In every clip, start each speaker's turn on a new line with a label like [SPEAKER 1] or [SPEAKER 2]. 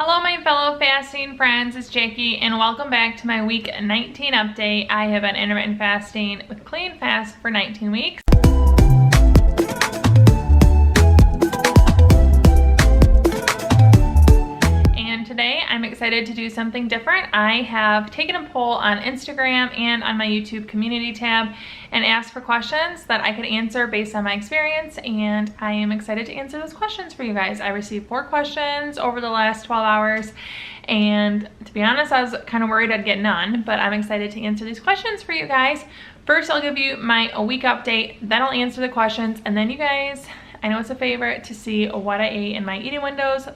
[SPEAKER 1] Hello my fellow fasting friends, it's Jackie and welcome back to my week 19 update. I have been intermittent fasting with clean fast for 19 weeks. And today I'm excited to do something different. I have taken a poll on Instagram and on my YouTube community tab and asked for questions that I could answer based on my experience, and I am excited to answer those questions for you guys. I received 4 questions over the last 12 hours, and to be honest, I was kind of worried I'd get none, but I'm excited to answer these questions for you guys. First, I'll give you my week update, then I'll answer the questions, and then you guys, I know it's a favorite to see what I ate in my eating windows.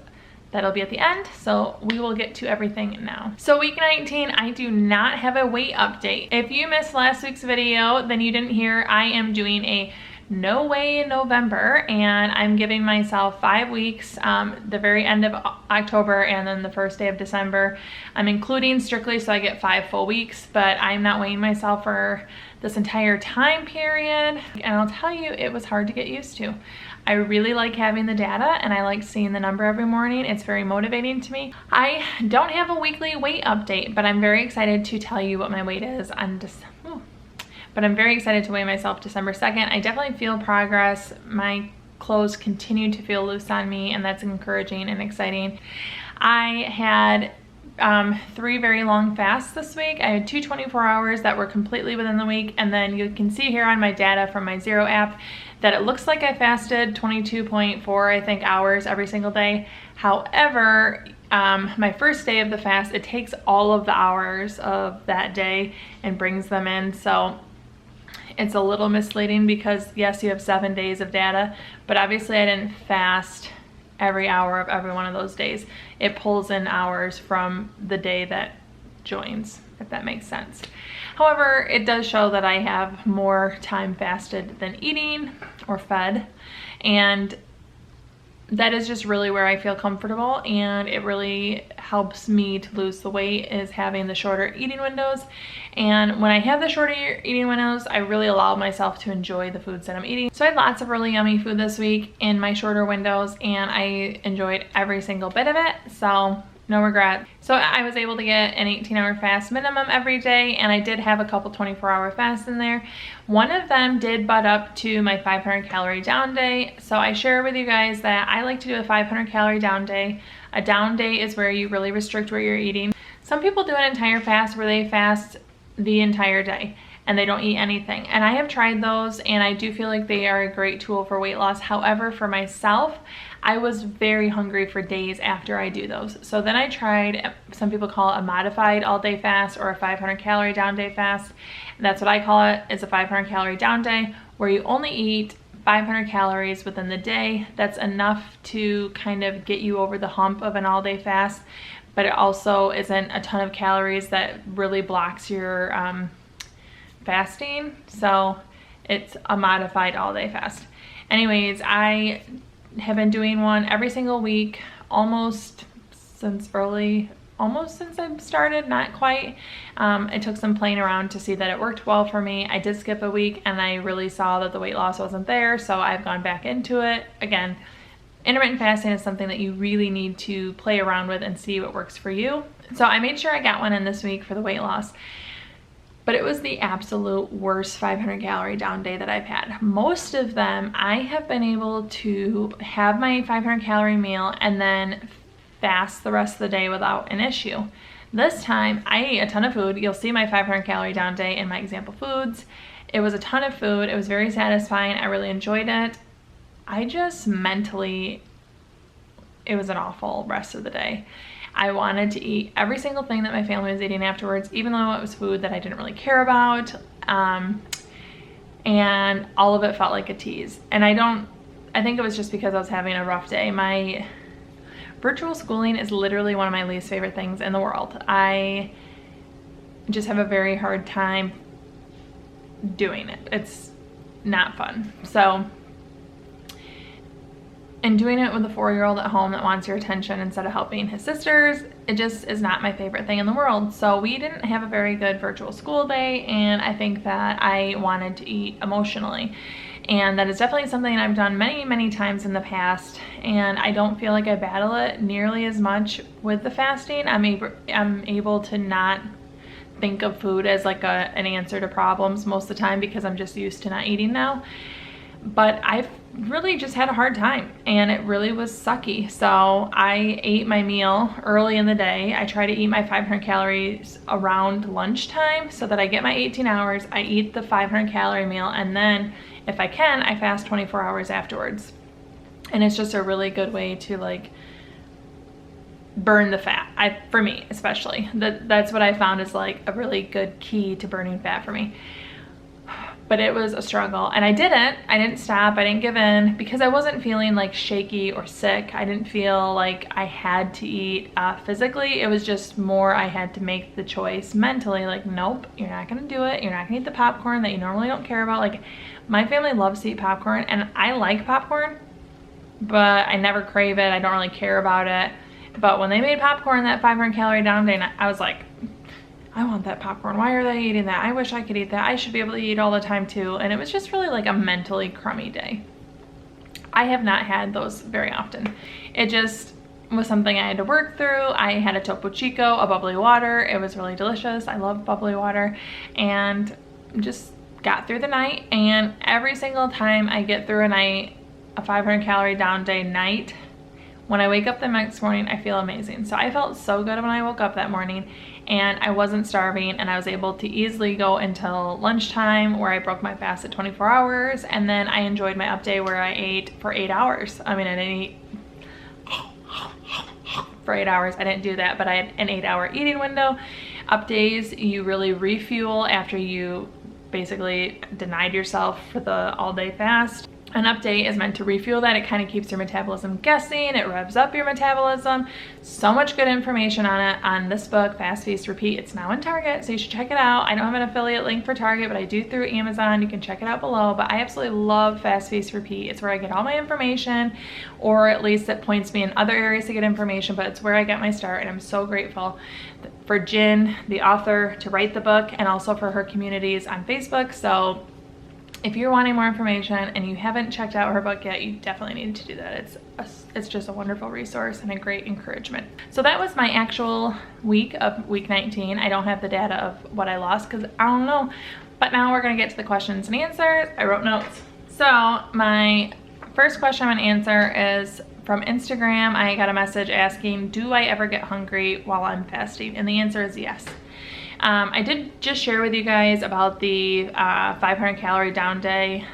[SPEAKER 1] That'll be at the end, so we will get to everything now. So week 19, I do not have a weight update. If you missed last week's video, then you didn't hear I am doing a no weigh in November, and I'm giving myself 5 weeks, the very end of October and then the first day of December. I'm including strictly so I get 5 full weeks, but I'm not weighing myself for this entire time period. And I'll tell you, it was hard to get used to. I really like having the data and I like seeing the number every morning. It's very motivating to me. I don't have a weekly weight update, but I'm very excited to tell you what my weight is on but I'm very excited to weigh myself December 2nd. I definitely feel progress. My clothes continue to feel loose on me, and that's encouraging and exciting. I had 3 very long fasts this week. I had 2 24 hours that were completely within the week, and then you can see here on my data from my Zero app that it looks like I fasted 22.4 I think hours every single day. However, my first day of the fast, it takes all of the hours of that day and brings them in, so it's a little misleading because yes, you have 7 days of data, but obviously I didn't fast every hour of every one of those days. It pulls in hours from the day that joins, if that makes sense. However, it does show that I have more time fasted than eating or fed, and that is just really where I feel comfortable, and it really helps me to lose the weight is having the shorter eating windows. And when I have the shorter eating windows, I really allow myself to enjoy the foods that I'm eating. So I had lots of really yummy food this week in my shorter windows, and I enjoyed every single bit of it, so no regret. So I was able to get an 18-hour fast minimum every day, and I did have a couple 24-hour fasts in there. One of them did butt up to my 500 calorie down day. So I share with you guys that I like to do a 500 calorie down day. A down day is where you really restrict what you're eating. Some people do an entire fast where they fast the entire day and they don't eat anything. And I have tried those, and I do feel like they are a great tool for weight loss. However, for myself, I was very hungry for days after I do those. So then I tried, some people call it a modified all day fast or a 500 calorie down day fast. That's what I call it. It's a 500 calorie down day where you only eat 500 calories within the day. That's enough to kind of get you over the hump of an all day fast, but it also isn't a ton of calories that really blocks your fasting. So it's a modified all day fast. Anyways, I have been doing one every single week almost since I've started, not quite. It took some playing around to see that it worked well for me. I did skip a week and I really saw that the weight loss wasn't there, so I've gone back into it. Again, intermittent fasting is something that you really need to play around with and see what works for you. So I made sure I got one in this week for the weight loss. But it was the absolute worst 500 calorie down day that I've had. Most of them, I have been able to have my 500 calorie meal and then fast the rest of the day without an issue. This time, I ate a ton of food. You'll see my 500 calorie down day in my example foods. It was a ton of food. It was very satisfying. I really enjoyed it. I just mentally, it was an awful rest of the day. I wanted to eat every single thing that my family was eating afterwards, even though it was food that I didn't really care about. And all of it felt like a tease. And I think it was just because I was having a rough day. My virtual schooling is literally one of my least favorite things in the world. I just have a very hard time doing it. It's not fun. So, and doing it with a 4-year-old at home that wants your attention instead of helping his sisters, it just is not my favorite thing in the world. So we didn't have a very good virtual school day, and I think that I wanted to eat emotionally. And that is definitely something I've done many times in the past, and I don't feel like I battle it nearly as much with the fasting. I'm able to not think of food as like an answer to problems most of the time because I'm just used to not eating now. But I've really just had a hard time, and it really was sucky. So I ate my meal early in the day. I try to eat my 500 calories around lunchtime so that I get my 18 hours. I eat the 500 calorie meal, and then if I can, I fast 24 hours afterwards. And it's just a really good way to like burn the fat. For me especially, that's what I found is like a really good key to burning fat for me. But it was a struggle, and I didn't stop. I didn't give in because I wasn't feeling like shaky or sick. I didn't feel like I had to eat physically. It was just more I had to make the choice mentally, like, nope, you're not gonna do it. You're not gonna eat the popcorn that you normally don't care about. Like, my family loves to eat popcorn, and I like popcorn, but I never crave it. I don't really care about it. But when they made popcorn that 500 calorie down day, I was like, I want that popcorn. Why are they eating that? I wish I could eat that. I should be able to eat all the time too. And it was just really like a mentally crummy day. I have not had those very often. It just was something I had to work through. I had a Topo Chico, a bubbly water. It was really delicious. I love bubbly water, and just got through the night. And every single time I get through a night, a 500 calorie down day night, when I wake up the next morning, I feel amazing. So I felt so good when I woke up that morning, and I wasn't starving, and I was able to easily go until lunchtime where I broke my fast at 24 hours. And then I enjoyed my up day where I ate for 8 hours. I mean, I didn't eat for 8 hours. I didn't do that, but I had an 8-hour eating window. Up days, you really refuel after you basically denied yourself for the all-day fast. An up day is meant to refuel that. It kind of keeps your metabolism guessing. It revs up your metabolism. So much good information on it on this book, Fast, Feast, Repeat. It's now in Target, so you should check it out. I don't have an affiliate link for Target, but I do through Amazon. You can check it out below. But I absolutely love Fast, Feast, Repeat. It's where I get all my information, or at least it points me in other areas to get information, but it's where I get my start, and I'm so grateful for Jen, the author, to write the book, and also for her communities on Facebook. So if you're wanting more information and you haven't checked out her book yet, you definitely need to do that. It's just a wonderful resource and a great encouragement. So that was my actual week of week 19. I don't have the data of what I lost because I don't know. But now we're gonna get to the questions and answers. I wrote notes. So my first question I'm gonna answer is from Instagram. I got a message asking, do I ever get hungry while I'm fasting? And the answer is yes. I did just share with you guys about the 500 calorie down day.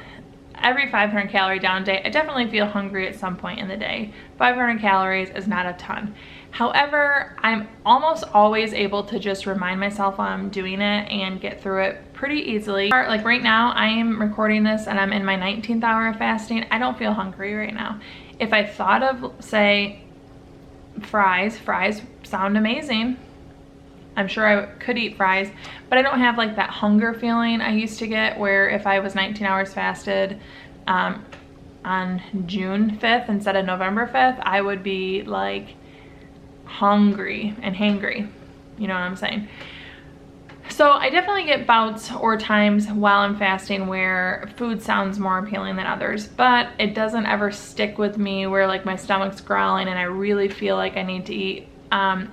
[SPEAKER 1] Every 500 calorie down day, I definitely feel hungry at some point in the day. 500 calories is not a ton. However, I'm almost always able to just remind myself while I'm doing it and get through it pretty easily. Like right now, I am recording this and I'm in my 19th hour of fasting. I don't feel hungry right now. If I thought of, say, fries sound amazing. I'm sure I could eat fries, but I don't have like that hunger feeling I used to get where if I was 19 hours fasted on June 5th instead of November 5th, I would be like hungry and hangry. You know what I'm saying? So I definitely get bouts or times while I'm fasting where food sounds more appealing than others, but it doesn't ever stick with me where like my stomach's growling and I really feel like I need to eat.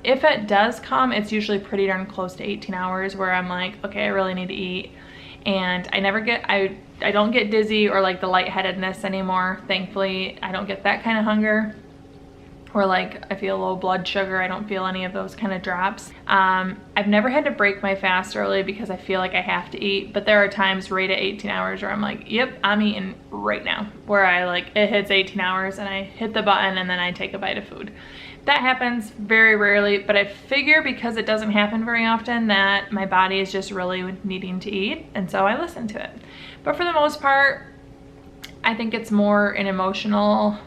[SPEAKER 1] If it does come, it's usually pretty darn close to 18 hours where I'm like, okay, I really need to eat. And I don't get dizzy or like the lightheadedness anymore. Thankfully, I don't get that kind of hunger. Or like I feel low blood sugar. I don't feel any of those kind of drops. I've never had to break my fast early because I feel like I have to eat, but there are times right at 18 hours where I'm like, yep, I'm eating right now. Where it hits 18 hours and I hit the button and then I take a bite of food. That happens very rarely, but I figure because it doesn't happen very often that my body is just really needing to eat, and so I listen to it. But for the most part, I think it's more an emotional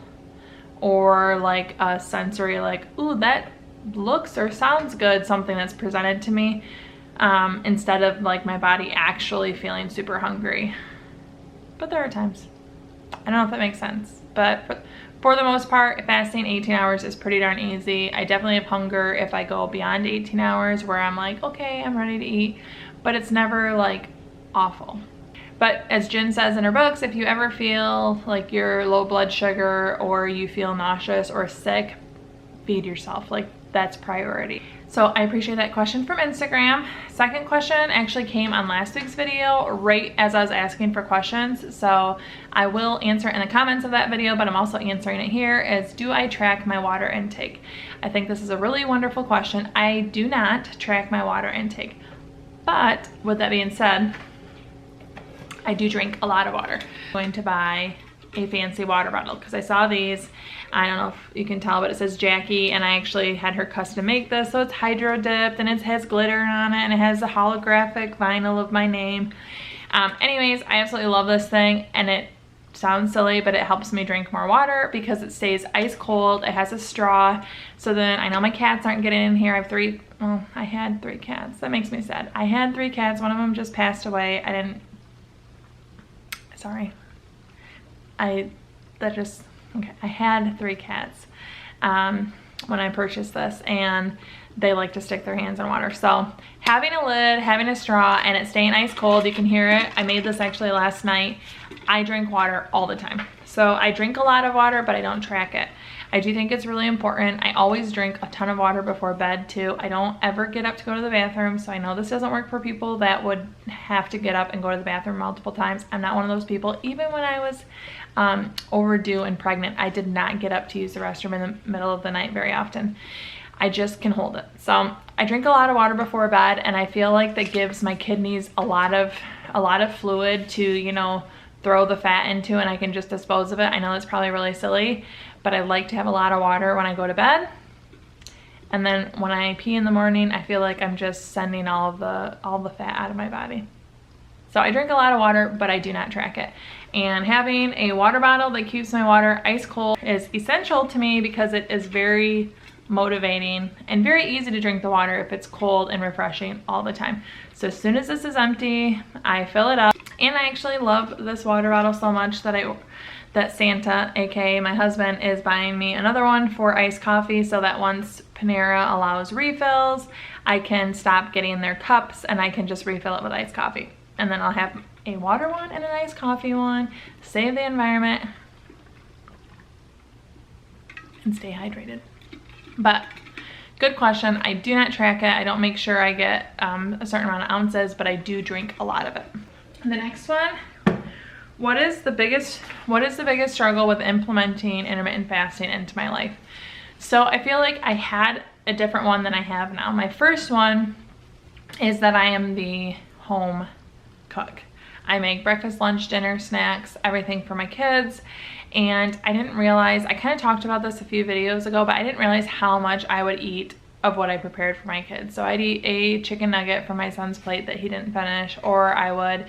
[SPEAKER 1] or like a sensory, like, ooh, that looks or sounds good, something that's presented to me, instead of like my body actually feeling super hungry. But there are times. I don't know if that makes sense, but for the most part, fasting 18 hours is pretty darn easy. I definitely have hunger if I go beyond 18 hours where I'm like, okay, I'm ready to eat, but it's never like awful. But as Jen says in her books, if you ever feel like you're low blood sugar or you feel nauseous or sick, feed yourself. Like, that's priority. So I appreciate that question from Instagram. Second question actually came on last week's video right as I was asking for questions. So I will answer it in the comments of that video, but I'm also answering it here, is do I track my water intake? I think this is a really wonderful question. I do not track my water intake. But with that being said, I do drink a lot of water. I'm going to buy a fancy water bottle because I saw these. I don't know if you can tell, but it says Jackie, and I actually had her custom make this. So it's hydro dipped and it has glitter on it and it has the holographic vinyl of my name. Anyways, I absolutely love this thing, and it sounds silly, but it helps me drink more water because it stays ice cold. It has a straw, so then I know my cats aren't getting in here. I had 3 cats. That makes me sad. I had 3 cats. One of them just passed away. I had 3 cats when I purchased this, and they like to stick their hands in water. So having a lid, having a straw, and it staying ice cold, you can hear it. I made this actually last night. I drink water all the time. So I drink a lot of water, but I don't track it. I do think it's really important. I always drink a ton of water before bed too. I don't ever get up to go to the bathroom, so I know this doesn't work for people that would have to get up and go to the bathroom multiple times. I'm not one of those people. Even when I was overdue and pregnant, I did not get up to use the restroom in the middle of the night very often. I just can hold it. So I drink a lot of water before bed, and I feel like that gives my kidneys a lot of fluid to, you know, throw the fat into, and I can just dispose of it. I know that's probably really silly, but I like to have a lot of water when I go to bed. And then when I pee in the morning, I feel like I'm just sending all the fat out of my body. So I drink a lot of water, but I do not track it. And having a water bottle that keeps my water ice cold is essential to me because it is very motivating and very easy to drink the water if it's cold and refreshing all the time. So as soon as this is empty, I fill it up. And I actually love this water bottle so much that Santa, aka my husband, is buying me another one for iced coffee, so that once Panera allows refills, I can stop getting their cups and I can just refill it with iced coffee. And then I'll have a water one and an iced coffee one, save the environment, and stay hydrated. But good question. I do not track it. I don't make sure I get a certain amount of ounces, but I do drink a lot of it. And the next one, what is the biggest struggle with implementing intermittent fasting into my life? So I feel like I had a different one than I have now. My first one is that I am the home cook. I make breakfast, lunch, dinner, snacks, everything for my kids. And I didn't realize, I kind of talked about this a few videos ago, but I didn't realize how much I would eat of what I prepared for my kids. So I'd eat a chicken nugget from my son's plate that he didn't finish, or I would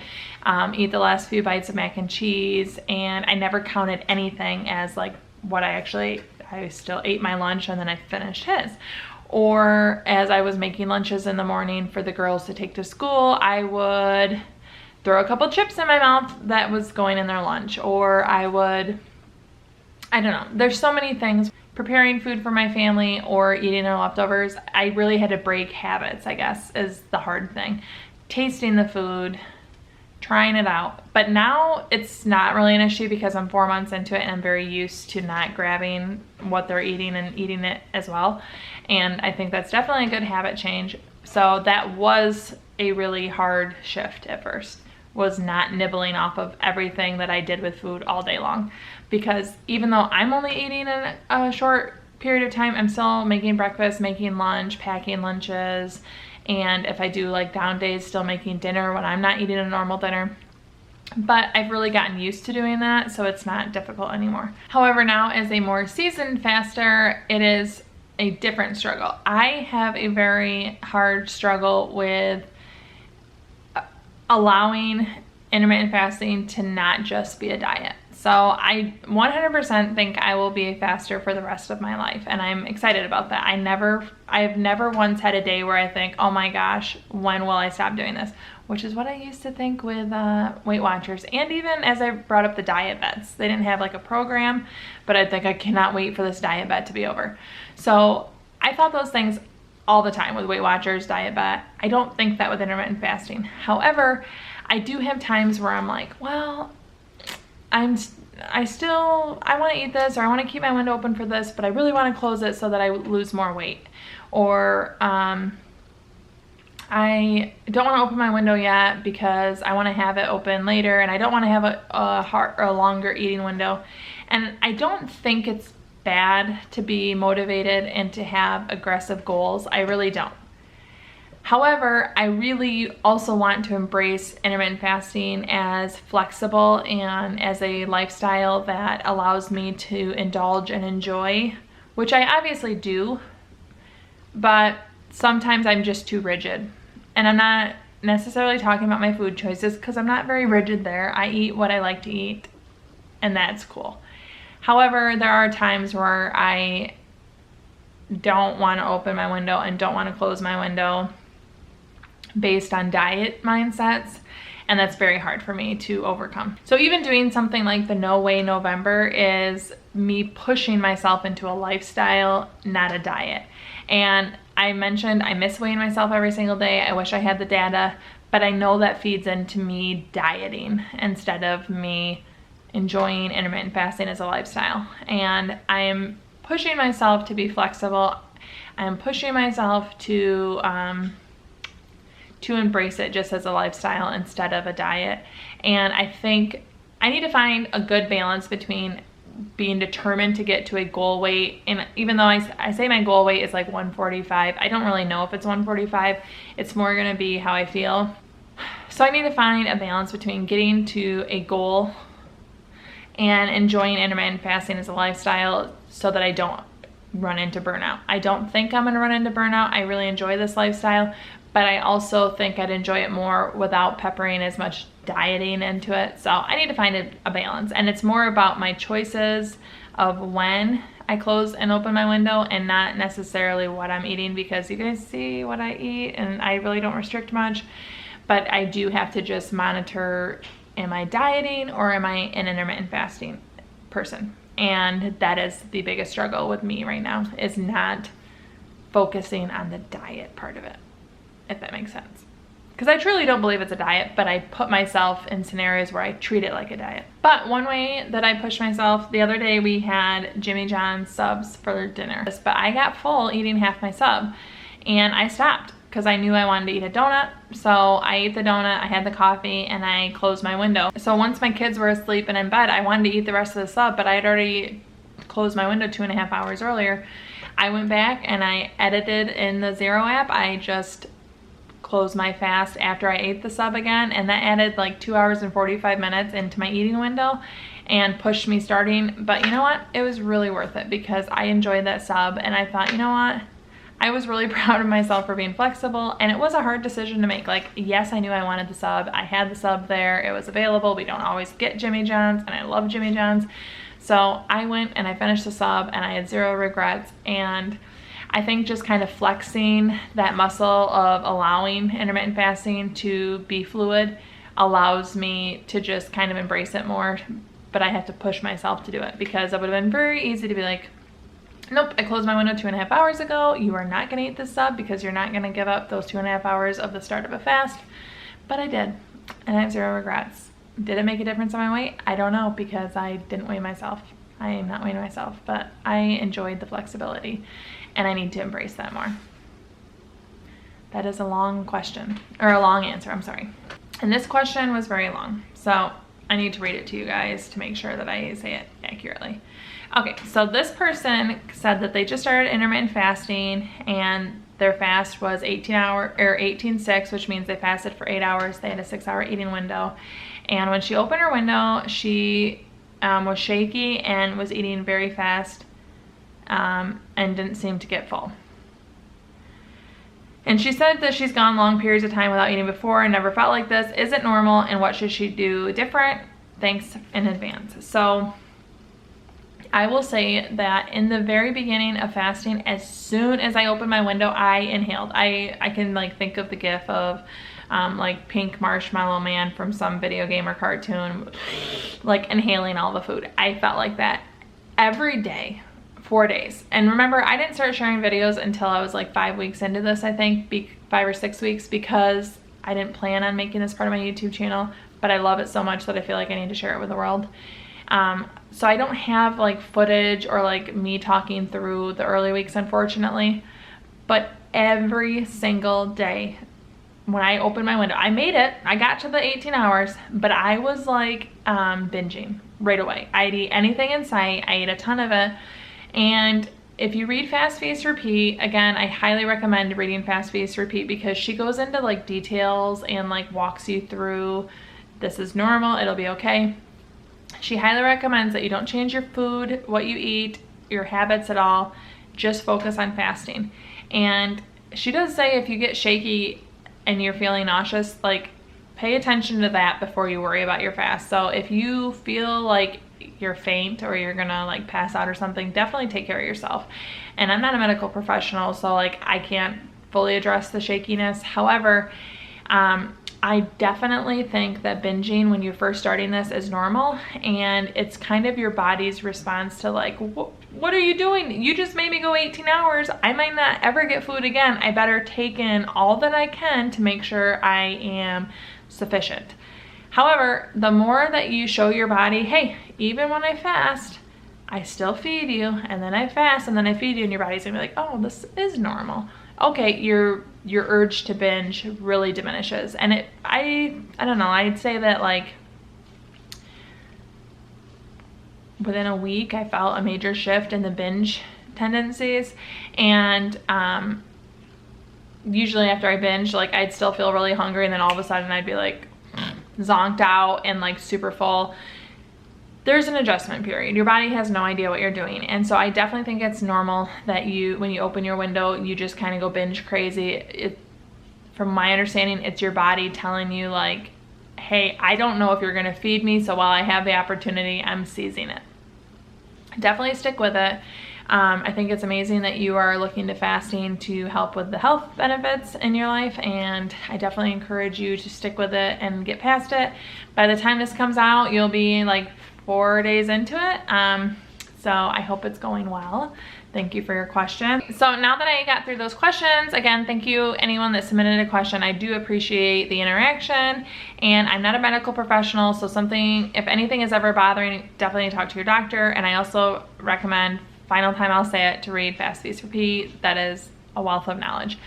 [SPEAKER 1] eat the last few bites of mac and cheese, and I never counted anything as like what I still ate my lunch and then I finished his. Or as I was making lunches in the morning for the girls to take to school, I would throw a couple chips in my mouth that was going in their lunch, or I don't know, there's so many things. Preparing food for my family or eating their leftovers, I really had to break habits, I guess, is the hard thing. Tasting the food, trying it out. But now it's not really an issue because I'm 4 months into it and I'm very used to not grabbing what they're eating and eating it as well. And I think that's definitely a good habit change. So that was a really hard shift at first, was not nibbling off of everything that I did with food all day long. Because even though I'm only eating in a short period of time, I'm still making breakfast, making lunch, packing lunches, and if I do like down days, still making dinner when I'm not eating a normal dinner. But I've really gotten used to doing that, so it's not difficult anymore. However, now as a more seasoned faster, it is a different struggle. I have a very hard struggle with allowing intermittent fasting to not just be a diet. So I 100% think I will be a faster for the rest of my life, and I'm excited about that. I've never once had a day where I think, oh my gosh, when will I stop doing this? Which is what I used to think with Weight Watchers, and even as I brought up the diet bets. They didn't have like a program, but I think I cannot wait for this diet bet to be over. So I thought those things all the time with Weight Watchers, Diet Bet. I don't think that with intermittent fasting. However, I do have times where I'm like, well, I want to eat this, or I want to keep my window open for this, but I really want to close it so that I lose more weight. Or I don't want to open my window yet because I want to have it open later, and I don't want to have a longer eating window. And I don't think it's bad to be motivated and to have aggressive goals. I really don't. However, I really also want to embrace intermittent fasting as flexible and as a lifestyle that allows me to indulge and enjoy, which I obviously do, but sometimes I'm just too rigid. And I'm not necessarily talking about my food choices, because I'm not very rigid there. I eat what I like to eat, and that's cool. However, there are times where I don't want to open my window and don't want to close my window based on diet mindsets, and that's very hard for me to overcome. So even doing something like the No Weigh November is me pushing myself into a lifestyle, not a diet. And I mentioned I miss weighing myself every single day. I wish I had the data, but I know that feeds into me dieting instead of me enjoying intermittent fasting as a lifestyle. And I am pushing myself to be flexible. I'm pushing myself to embrace it just as a lifestyle instead of a diet. And I think I need to find a good balance between being determined to get to a goal weight, and even though I say my goal weight is like 145, I don't really know if it's 145. It's more gonna be how I feel. So I need to find a balance between getting to a goal and enjoying intermittent fasting as a lifestyle so that I don't run into burnout. I don't think I'm gonna run into burnout. I really enjoy this lifestyle, but I also think I'd enjoy it more without peppering as much dieting into it. So I need to find a balance, and it's more about my choices of when I close and open my window, and not necessarily what I'm eating, because you guys see what I eat and I really don't restrict much. But I do have to just monitor, am I dieting or am I an intermittent fasting person? And that is the biggest struggle with me right now, is not focusing on the diet part of it, if that makes sense. Because I truly don't believe it's a diet, but I put myself in scenarios where I treat it like a diet. But one way that I push myself, the other day we had Jimmy John's subs for dinner, but I got full eating half my sub, and I stopped because I knew I wanted to eat a donut. So I ate the donut, I had the coffee, and I closed my window. So once my kids were asleep and in bed, I wanted to eat the rest of the sub, but I had already closed my window 2.5 hours earlier. I went back and I edited in the Zero app. I just closed my fast after I ate the sub again, and that added like 2 hours and 45 minutes into my eating window and pushed me starting. But you know what? It was really worth it because I enjoyed that sub, and I thought, you know what? I was really proud of myself for being flexible, and it was a hard decision to make. Like, yes, I knew I wanted the sub. I had the sub there. It was available. We don't always get Jimmy John's, and I love Jimmy John's. So I went and I finished the sub, and I had zero regrets. And I think just kind of flexing that muscle of allowing intermittent fasting to be fluid allows me to just kind of embrace it more. But I have to push myself to do it, because it would have been very easy to be like, nope, I closed my window 2.5 hours ago. You are not gonna eat this sub because you're not gonna give up those 2.5 hours of the start of a fast. But I did, and I have zero regrets. Did it make a difference on my weight? I don't know, because I didn't weigh myself. I am not weighing myself, but I enjoyed the flexibility, and I need to embrace that more. That is a long question, or a long answer, I'm sorry. And this question was very long, so I need to read it to you guys to make sure that I say it accurately. Okay, so this person said that they just started intermittent fasting, and their fast was 18-6, which means they fasted for 8 hours. They had a 6-hour eating window. And when she opened her window, she was shaky and was eating very fast and didn't seem to get full. And she said that she's gone long periods of time without eating before and never felt like this. Is it normal, and what should she do different? Thanks in advance. So I will say that in the very beginning of fasting, as soon as I opened my window, I inhaled. I can like think of the gif of like Pink Marshmallow Man from some video game or cartoon, like inhaling all the food. I felt like that every day 4 days. And remember, I didn't start sharing videos until I was like 5 weeks into this, I think, 5 or 6 weeks, because I didn't plan on making this part of my YouTube channel, but I love it so much that I feel like I need to share it with the world. So I don't have like footage or like me talking through the early weeks, unfortunately, but every single day when I opened my window, I made it, I got to the 18 hours, but I was like binging right away. I'd eat anything in sight. I ate a ton of it. And if you read Fast, Feast, Repeat, again, I highly recommend reading Fast, Feast, Repeat, because she goes into like details and like walks you through, this is normal, it'll be okay. She highly recommends that you don't change your food, what you eat, your habits at all, just focus on fasting. And she does say if you get shaky and you're feeling nauseous, like pay attention to that before you worry about your fast. So if you feel like you're faint or you're gonna like pass out or something, definitely take care of yourself. And I'm not a medical professional, so like I can't fully address the shakiness. However, I definitely think that binging when you're first starting this is normal, and it's kind of your body's response to like, what are you doing? You just made me go 18 hours. I might not ever get food again. I better take in all that I can to make sure I am sufficient. However, the more that you show your body, hey, even when I fast, I still feed you, and then I fast, and then I feed you, and your body's gonna be like, oh, this is normal. Okay, your urge to binge really diminishes. And I don't know, I'd say that like within a week I felt a major shift in the binge tendencies. And usually after I binge, like I'd still feel really hungry, and then all of a sudden I'd be like zonked out and like super full. There's an adjustment period. Your body has no idea what you're doing. And so I definitely think it's normal that when you open your window, you just kind of go binge crazy. From my understanding, it's your body telling you like, hey, I don't know if you're gonna feed me, so while I have the opportunity, I'm seizing it. Definitely stick with it. I think it's amazing that you are looking to fasting to help with the health benefits in your life, and I definitely encourage you to stick with it and get past it. By the time this comes out, you'll be like 4 days into it. So I hope it's going well. Thank you for your question. So now that I got through those questions, again, thank you anyone that submitted a question. I do appreciate the interaction, and I'm not a medical professional, so if anything is ever bothering, definitely talk to your doctor. And I also recommend, final time I'll say it, to read Fast, Feast, Repeat. That is a wealth of knowledge.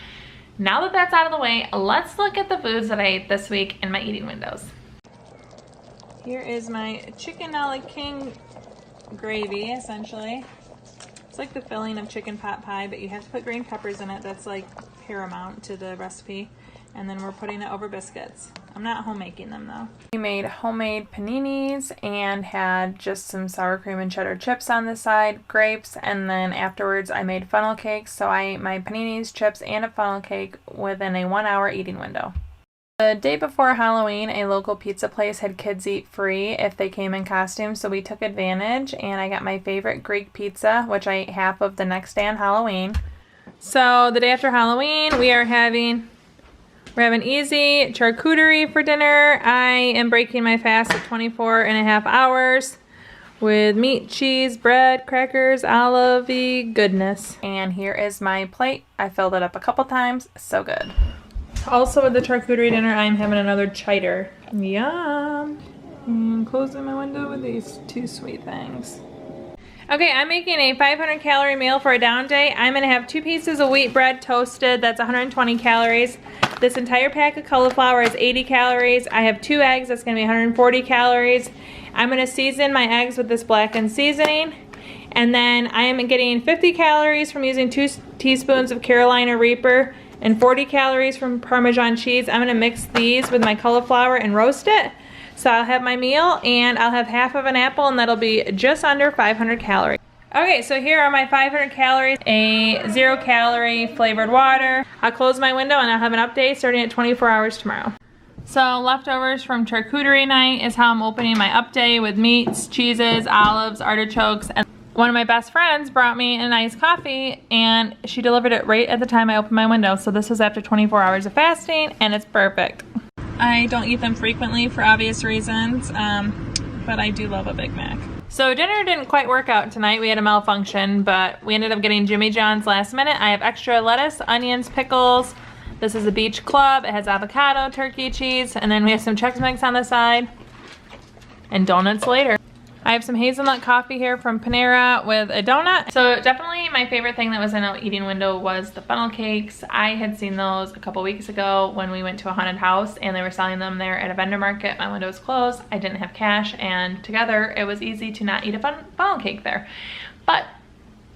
[SPEAKER 1] Now that that's out of the way, let's look at the foods that I ate this week in my eating windows. Here is my chicken a la king gravy, essentially. It's like the filling of chicken pot pie, but you have to put green peppers in it. That's like paramount to the recipe. And then we're putting it over biscuits. I'm not homemaking them though. We made homemade paninis and had just some sour cream and cheddar chips on the side, grapes, and then afterwards I made funnel cakes. So I ate my paninis, chips, and a funnel cake within a 1 hour eating window. The day before Halloween, a local pizza place had kids eat free if they came in costume, so we took advantage, and I got my favorite Greek pizza, which I ate half of the next day on Halloween. So the day after Halloween, we're having easy charcuterie for dinner. I am breaking my fast at 24.5 hours with meat, cheese, bread, crackers, olive-y goodness. And here is my plate. I filled it up a couple times. So good. Also with the charcuterie dinner, I'm having another cheddar. Yum. And closing my window with these two sweet things. Okay, I'm making a 500 calorie meal for a down day. I'm gonna have 2 pieces of wheat bread toasted. That's 120 calories. This entire pack of cauliflower is 80 calories. I have 2 eggs. That's gonna be 140 calories. I'm gonna season my eggs with this blackened seasoning. And then I am getting 50 calories from using 2 teaspoons of Carolina Reaper and 40 calories from Parmesan cheese. I'm gonna mix these with my cauliflower and roast it. So I'll have my meal, and I'll have half of an apple, and that'll be just under 500 calories. Okay, so here are my 500 calories, a 0 calorie flavored water. I'll close my window and I'll have an update starting at 24 hours tomorrow. So leftovers from charcuterie night is how I'm opening my update with meats, cheeses, olives, artichokes, and one of my best friends brought me a nice coffee, and she delivered it right at the time I opened my window. So this was after 24 hours of fasting, and it's perfect. I don't eat them frequently for obvious reasons, but I do love a Big Mac. So dinner didn't quite work out tonight. We had a malfunction, but we ended up getting Jimmy John's last minute. I have extra lettuce, onions, pickles. This is a beach club. It has avocado, turkey, cheese, and then we have some Chex Mix on the side and donuts later. I have some hazelnut coffee here from Panera with a donut. So definitely my favorite thing that was in our eating window was the funnel cakes. I had seen those a couple weeks ago when we went to a haunted house and they were selling them there at a vendor market. My window was closed, I didn't have cash, and together it was easy to not eat a funnel cake there. But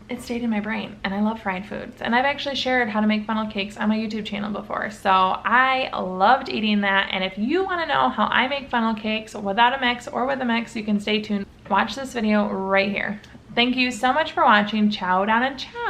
[SPEAKER 1] it stayed in my brain, and I love fried foods. And I've actually shared how to make funnel cakes on my YouTube channel before. So I loved eating that. And if you want to know how I make funnel cakes without a mix or with a mix, you can stay tuned. Watch this video right here. Thank you so much for watching. Chow down and chow.